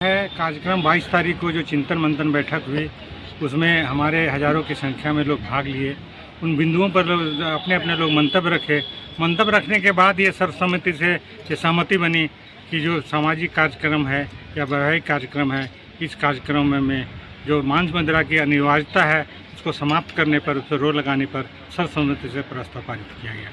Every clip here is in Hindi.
है कार्यक्रम 22 तारीख को जो चिंतन मंथन बैठक हुई, उसमें हमारे हज़ारों की संख्या में लोग भाग लिए। उन बिंदुओं पर लोग अपने अपने लोग मंतव्य रखे। मंतव्य रखने के बाद ये सर्वसम्मति से ये सहमति बनी कि जो सामाजिक कार्यक्रम है या वैवाहिक कार्यक्रम है, इस कार्यक्रम में जो मांस मुद्रा की अनिवार्यता है, उसको समाप्त करने पर, उस पर रोक लगाने पर सर्वसम्मति से प्रस्ताव पारित किया गया।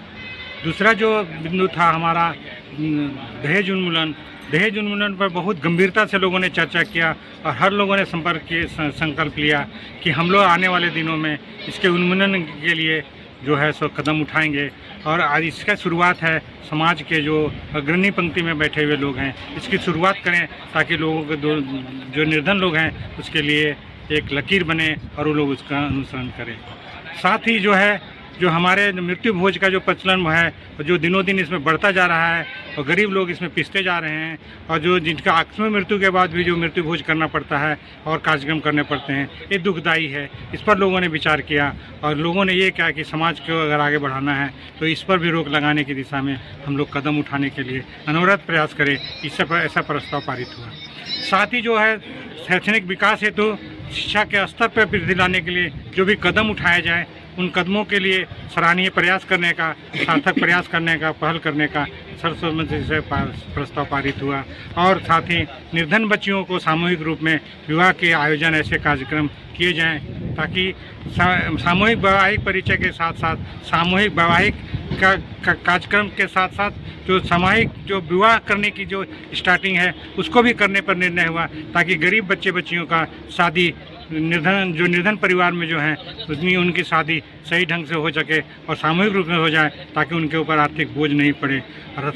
दूसरा जो बिंदु था हमारा दहेज उन्मूलन। दहेज उन्मूलन पर बहुत गंभीरता से लोगों ने चर्चा किया और हर लोगों ने संकल्प लिया कि हम लोग आने वाले दिनों में इसके उन्मूलन के लिए जो है सो कदम उठाएंगे। और आज इसका शुरुआत है समाज के जो अग्रणी पंक्ति में बैठे हुए लोग हैं, इसकी शुरुआत करें ताकि लोगों के जो निर्धन लोग हैं उसके लिए एक लकीर बने और वो लोग उसका अनुसरण करें। साथ ही जो हमारे मृत्यु भोज का जो प्रचलन है, जो दिनों दिन इसमें बढ़ता जा रहा है और गरीब लोग इसमें पिसते जा रहे हैं, और जो जिनका आकस्मिक मृत्यु के बाद भी जो मृत्यु भोज करना पड़ता है और कार्यक्रम करने पड़ते हैं, ये दुखदायी है। इस पर लोगों ने विचार किया और लोगों ने ये कहा कि समाज को अगर आगे बढ़ाना है तो इस पर भी रोक लगाने की दिशा में हम लोग कदम उठाने के लिए अनवरत प्रयास करें। इससे ऐसा प्रस्ताव पारित हुआ। साथ ही जो है शैक्षणिक विकास हेतु शिक्षा के स्तर पर वृद्धि लाने के लिए जो भी कदम उठाया जाए, उन कदमों के लिए सराहनीय प्रयास करने का, सार्थक प्रयास करने का, पहल करने का सर्वसम्मति से प्रस्ताव पारित हुआ। और साथ ही निर्धन बच्चियों को सामूहिक रूप में विवाह के आयोजन, ऐसे कार्यक्रम किए जाएं ताकि सामूहिक वैवाहिक परिचय के साथ साथ सामूहिक वैवाहिक कार्यक्रम के साथ साथ जो सामूहिक जो विवाह करने की जो स्टार्टिंग है उसको भी करने पर निर्णय हुआ, ताकि गरीब बच्चे बच्चियों का शादी निर्धन परिवार में जो हैं उनकी शादी सही ढंग से हो सके और सामूहिक रूप में हो जाए, ताकि उनके ऊपर आर्थिक बोझ नहीं पड़े। और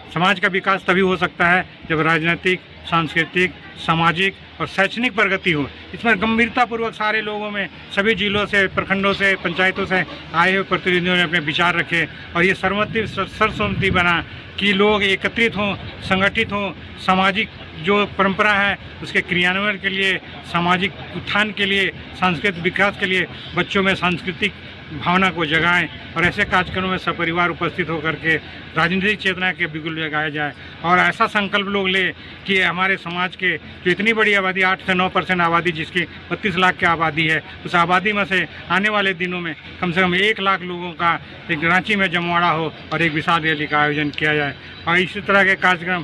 समाज का विकास तभी हो सकता है जब राजनीतिक, सांस्कृतिक, सामाजिक और शैक्षणिक प्रगति हो। इसमें गंभीरतापूर्वक सारे लोगों में, सभी जिलों से, प्रखंडों से, पंचायतों से आए हुए प्रतिनिधियों ने अपने विचार रखे और ये सर्वसम्मति बना कि लोग एकत्रित हों, संगठित हों, सामाजिक जो परंपरा है उसके क्रियान्वयन के लिए, सामाजिक उत्थान के लिए, सांस्कृतिक विकास के लिए बच्चों में सांस्कृतिक भावना को जगाएं और ऐसे कार्यक्रमों में सपरिवार उपस्थित होकर के राजनीतिक चेतना के बिगुल लगाया जाए। और ऐसा संकल्प लोग ले कि हमारे समाज के जो इतनी बड़ी आबादी 8 से 9% आबादी, जिसकी 32 लाख की आबादी है, उस आबादी में से आने वाले दिनों में कम से कम 1 लाख लोगों का एक रांची में जमवाड़ा हो और एक विशाल रैली का आयोजन किया जाए। और इसी तरह के कार्यक्रम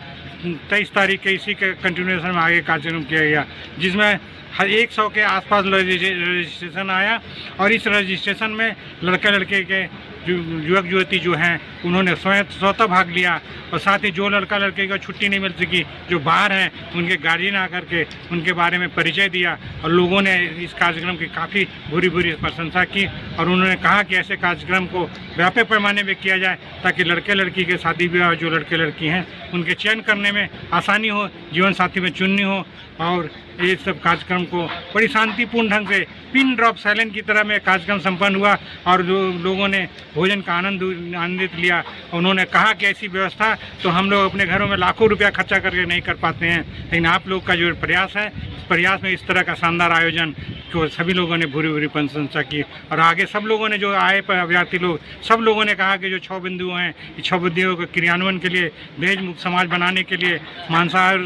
23 तारीख के इसी के कंटिन्यूएशन में आगे कार्यक्रम किया गया, जिसमें 100 के आसपास रजिस्ट्रेशन आया। और इस रजिस्ट्रेशन में लड़के लड़के के युवक युवती जो हैं उन्होंने स्वतः भाग लिया। और साथ ही जो लड़का लड़के को छुट्टी नहीं मिल सकी, जो बाहर हैं, उनके गार्जियन आकर के उनके बारे में परिचय दिया और लोगों ने इस कार्यक्रम की काफ़ी भूरी प्रशंसा की। और उन्होंने कहा कि ऐसे कार्यक्रम को व्यापक पैमाने पर किया जाए ताकि लड़के लड़की के शादी विवाह जो लड़के लड़की हैं उनके चयन करने में आसानी हो, जीवन साथी में चुननी हो। और ये सब कार्यक्रम को बड़ी शांतिपूर्ण ढंग से पिन ड्रॉप साइलेंट की तरह में कार्यक्रम संपन्न हुआ। और जो लोगों ने भोजन का आनंदित लिया, उन्होंने कहा कि ऐसी व्यवस्था तो हम लोग अपने घरों में लाखों रुपया खर्चा करके नहीं कर पाते हैं, लेकिन आप लोग का जो प्रयास है, इस प्रयास में इस तरह का शानदार आयोजन को सभी लोगों ने भूरी प्रशंसा की। और आगे सब लोगों ने जो आए अभ्यर्थी लोग, सब लोगों ने कहा कि जो 6 बिंदु हैं, इस 6 बिंदुओं के क्रियान्वयन के लिए, दहेज मुक्त समाज बनाने के लिए, मांसाहार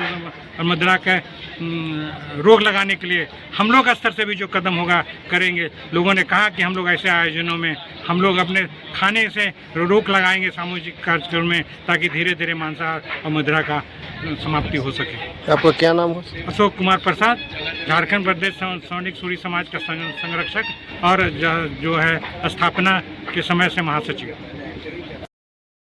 और मुद्रा के रोक लगाने के लिए हम लोग स्तर से भी जो कदम होगा करेंगे। लोगों ने कहा कि हम लोग ऐसे आयोजनों में हम लोग अपने खाने से रोक लगाएंगे सामूहिक कार्यक्रम में, ताकि धीरे धीरे मांसाहार और मुद्रा का समाप्ति हो सके। आपका क्या नाम है? अशोक कुमार प्रसाद, झारखंड प्रदेश सैनिक सूरी समाज का संरक्षक और जो है स्थापना के समय से महासचिव।